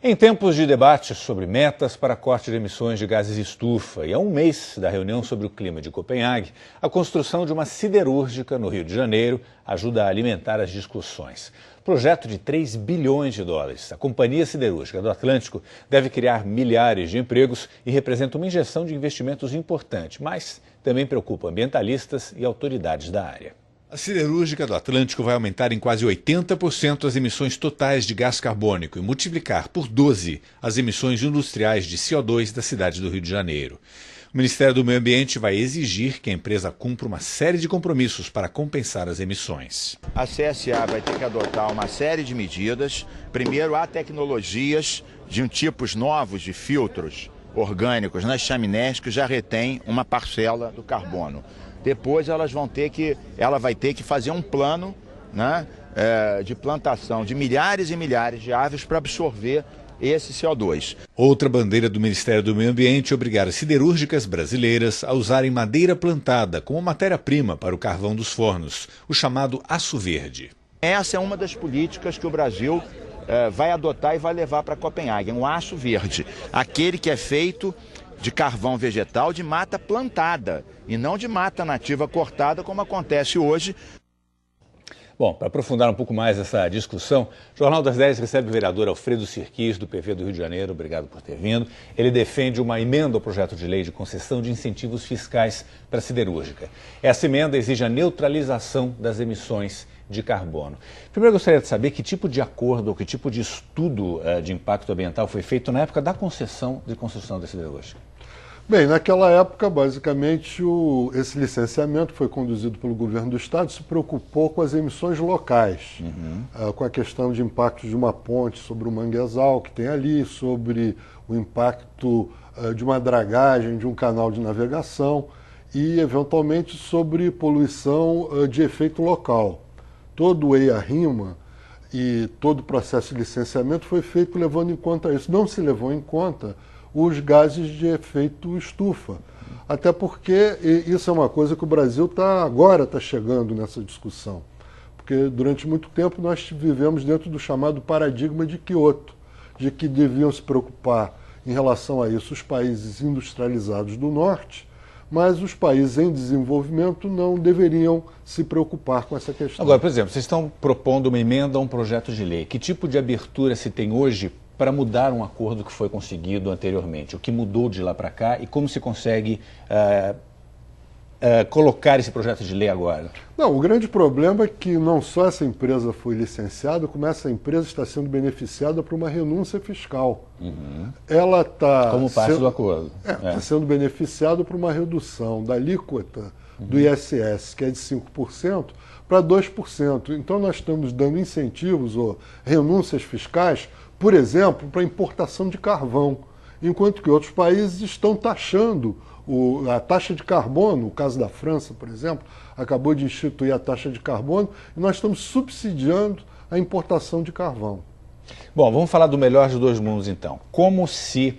Em tempos de debate sobre metas para corte de emissões de gases estufa e a um mês da reunião sobre o clima de Copenhague, a construção de uma siderúrgica no Rio de Janeiro ajuda a alimentar as discussões. Projeto de 3 bilhões de dólares. A Companhia Siderúrgica do Atlântico deve criar milhares de empregos e representa uma injeção de investimentos importante, mas também preocupa ambientalistas e autoridades da área. A Siderúrgica do Atlântico vai aumentar em quase 80% as emissões totais de gás carbônico e multiplicar por 12 as emissões industriais de CO2 da cidade do Rio de Janeiro. O Ministério do Meio Ambiente vai exigir que a empresa cumpra uma série de compromissos para compensar as emissões. A CSA vai ter que adotar uma série de medidas. Primeiro, há tecnologias de tipos novos de filtros orgânicos nas chaminés que já retém uma parcela do carbono. Depois ela vai ter que fazer um plano, né, de plantação de milhares e milhares de árvores para absorver esse CO2. Outra bandeira do Ministério do Meio Ambiente é obrigar as siderúrgicas brasileiras a usarem madeira plantada como matéria-prima para o carvão dos fornos, o chamado aço verde. Essa é uma das políticas que o Brasil vai adotar e vai levar para Copenhague, um aço verde, aquele que é feito de carvão vegetal de mata plantada e não de mata nativa cortada, como acontece hoje. Bom, para aprofundar um pouco mais essa discussão, o Jornal das 10 recebe o vereador Alfredo Sirquis, do PV do Rio de Janeiro. Obrigado por ter vindo. Ele defende uma emenda ao projeto de lei de concessão de incentivos fiscais para a siderúrgica. Essa emenda exige a neutralização das emissões de carbono. Primeiro, eu gostaria de saber que tipo de acordo ou que tipo de estudo de impacto ambiental foi feito na época da concessão de construção da siderúrgica. Bem, naquela época, basicamente, esse licenciamento foi conduzido pelo governo do estado, se preocupou com as emissões locais, com a questão de impacto de uma ponte sobre o manguezal que tem ali, sobre o impacto de uma dragagem, de um canal de navegação e, eventualmente, sobre poluição de efeito local. Todo o EIA-RIMA e todo o processo de licenciamento foi feito levando em conta isso. Não se levou em conta os gases de efeito estufa. Até porque isso é uma coisa que o Brasil agora está chegando nessa discussão. Porque durante muito tempo nós vivemos dentro do chamado paradigma de Kyoto, de que deviam se preocupar em relação a isso os países industrializados do norte, mas os países em desenvolvimento não deveriam se preocupar com essa questão. Agora, por exemplo, vocês estão propondo uma emenda a um projeto de lei. Que tipo de abertura se tem hoje para mudar um acordo que foi conseguido anteriormente? O que mudou de lá para cá e como se consegue colocar esse projeto de lei agora? Não, o grande problema é que não só essa empresa foi licenciada, como essa empresa está sendo beneficiada por uma renúncia fiscal. Ela está como parte do acordo. Está sendo beneficiada por uma redução da alíquota do ISS, que é de 5%, para 2%. Então nós estamos dando incentivos ou renúncias fiscais, por exemplo, para a importação de carvão, enquanto que outros países estão taxando a taxa de carbono. O caso da França, por exemplo, acabou de instituir a taxa de carbono e nós estamos subsidiando a importação de carvão. Bom, vamos falar do melhor de dois mundos então. Como se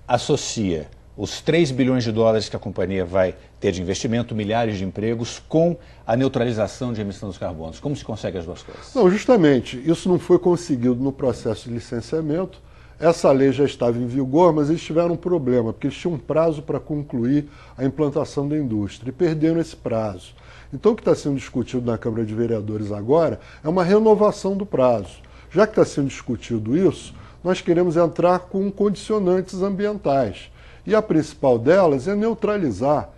associa os 3 bilhões de dólares que a companhia vai ter de investimento, milhares de empregos, com a neutralização de emissão dos carbonos? Como se consegue as duas coisas? Não, justamente, isso não foi conseguido no processo de licenciamento. Essa lei já estava em vigor, mas eles tiveram um problema, porque eles tinham um prazo para concluir a implantação da indústria e perderam esse prazo. Então o que está sendo discutido na Câmara de Vereadores agora é uma renovação do prazo. Já que está sendo discutido isso, nós queremos entrar com condicionantes ambientais. E a principal delas é neutralizar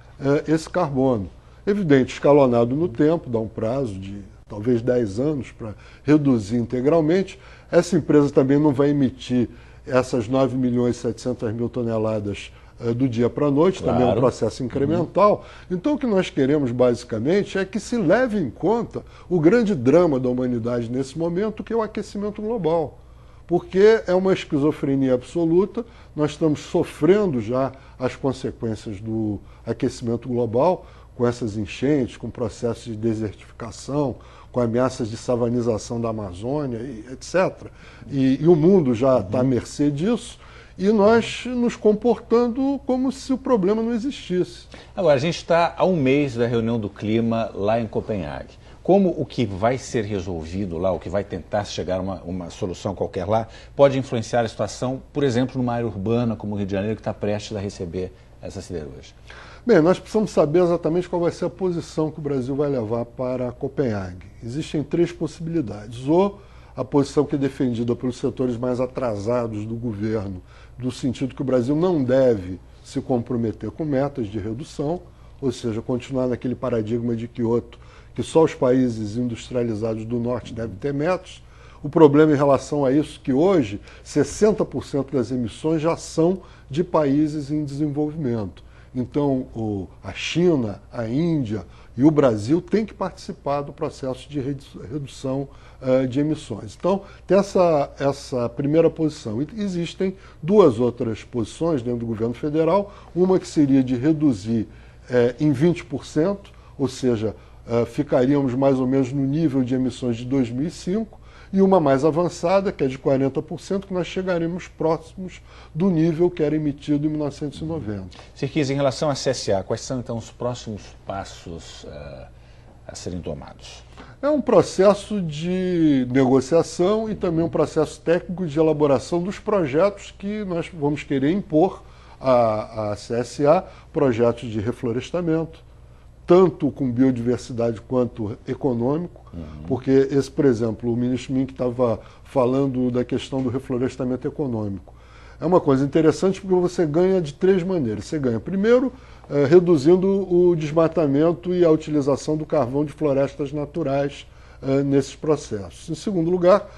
esse carbono. Evidente, escalonado no tempo, dá um prazo de talvez 10 anos para reduzir integralmente. Essa empresa também não vai emitir essas 9.700.000 toneladas do dia para a noite, claro. Também é um processo incremental. Então o que nós queremos basicamente é que se leve em conta o grande drama da humanidade nesse momento, que é o aquecimento global. Porque é uma esquizofrenia absoluta, nós estamos sofrendo já as consequências do aquecimento global, com essas enchentes, com processos de desertificação, com ameaças de savanização da Amazônia, etc. E o mundo já está à mercê disso, e nós nos comportando como se o problema não existisse. Agora, a gente está a um mês da reunião do clima lá em Copenhague. como o que vai ser resolvido lá, o que vai tentar chegar a uma solução qualquer lá, pode influenciar a situação, por exemplo, numa área urbana como o Rio de Janeiro, que está prestes a receber essa siderúrgica? Bem, nós precisamos saber exatamente qual vai ser a posição que o Brasil vai levar para Copenhague. Existem 3 possibilidades. Ou a posição que é defendida pelos setores mais atrasados do governo, no sentido que o Brasil não deve se comprometer com metas de redução, ou seja, continuar naquele paradigma de Kyoto, que só os países industrializados do norte devem ter metas. O problema em relação a isso é que hoje 60% das emissões já são de países em desenvolvimento. Então, a China, a Índia e o Brasil têm que participar do processo de redução de emissões. Então, tem essa primeira posição. E existem 2 outras posições dentro do governo federal, uma que seria de reduzir em 20%, ou seja, ficaríamos mais ou menos no nível de emissões de 2005, e uma mais avançada, que é de 40%, que nós chegaremos próximos do nível que era emitido em 1990. Sirkis, em relação à CSA, quais são então os próximos passos a serem tomados? É um processo de negociação e também um processo técnico de elaboração dos projetos que nós vamos querer impor à CSA, projetos de reflorestamento, tanto com biodiversidade quanto econômico, porque esse, por exemplo, o ministro Mink estava falando da questão do reflorestamento econômico. É uma coisa interessante porque você ganha de 3 maneiras. Você ganha, primeiro, reduzindo o desmatamento e a utilização do carvão de florestas naturais nesses processos. Em segundo lugar,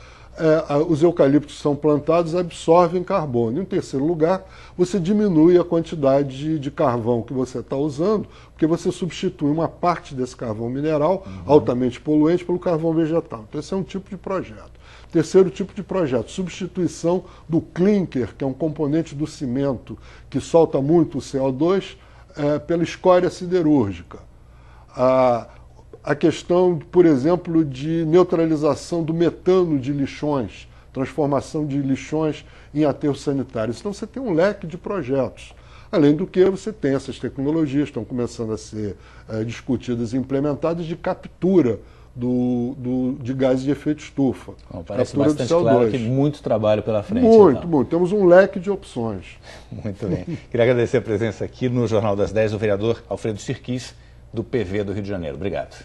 os eucaliptos que são plantados absorvem carbono. Em terceiro lugar, você diminui a quantidade de carvão que você está usando, porque você substitui uma parte desse carvão mineral, altamente poluente, pelo carvão vegetal. Então, esse é um tipo de projeto. Terceiro tipo de projeto, substituição do clinker, que é um componente do cimento que solta muito o CO2, pela escória siderúrgica. A questão, por exemplo, de neutralização do metano de lixões, transformação de lixões em aterros sanitários. Então você tem um leque de projetos. Além do que você tem essas tecnologias, estão começando a ser discutidas e implementadas, de captura de gases de efeito estufa. Bom, parece bastante claro que muito trabalho pela frente. Muito, então. muito. Temos um leque de opções. Muito bem. Queria agradecer a presença aqui no Jornal das 10 do vereador Alfredo Sirkis, do PV do Rio de Janeiro. Obrigado.